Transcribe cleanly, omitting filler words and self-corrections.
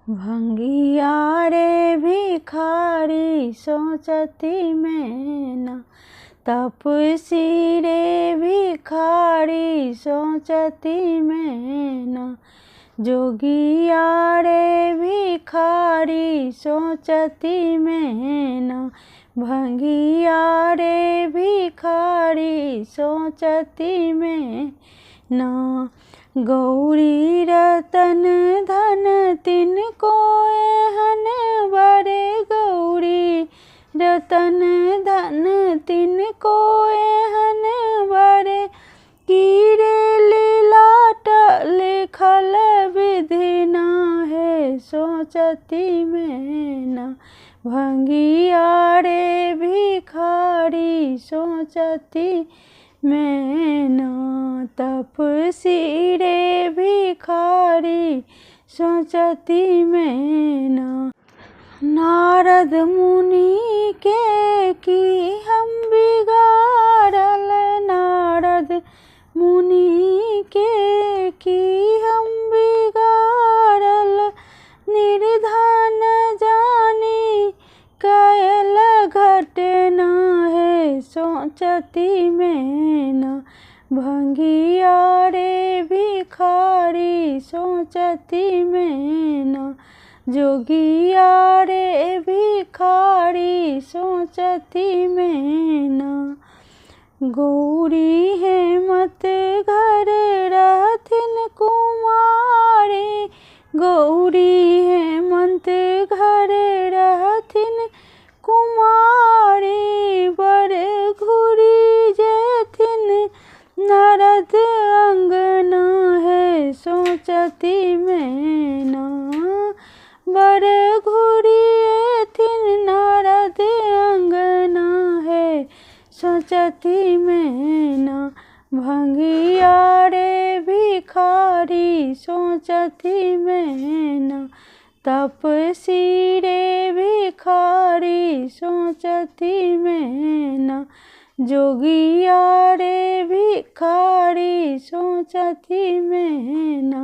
भंगिया रे भिखारी सोचती मैना, तपसी रे भिखारी सोचती मैना, जोगिया रे भिखारी सोचती मैना, भंगिया रे भिखारी सोचती मैना। गौरी रतन धन तिनको एहन बरे, गौरी रतन धन तिनको एहन बरे, कीरे लीलाट लिखल विधि न है सोचती मैना, भंगिया रे भिखारी सोचती मैना, तपसी रे भिखारी सोचती मैना। नारद मुनि के की हम बिगाड़ल, नारद मुनि के की हम बिगाड़ल, निर्धन जानी कैल घटना है सोचती मैना, भंगिया रे भिखारी सोचती मैना, जोगिया रे भिखारी सोचती मैना। गौरी हेमत घर रहथिन कुमारी, गौरी हेमंत घर रहथिन कुमारी, बर घुरी जेथिन नारद अंगना है सोचती मैना, बर घुरी एथिन नारद अंगना है सोचती मैना, भंगिया रे भिखारी सोचती मैना, तपसी रे भिखारी सोचती मैना, जोगिया रे भिखारी सोचती मैना।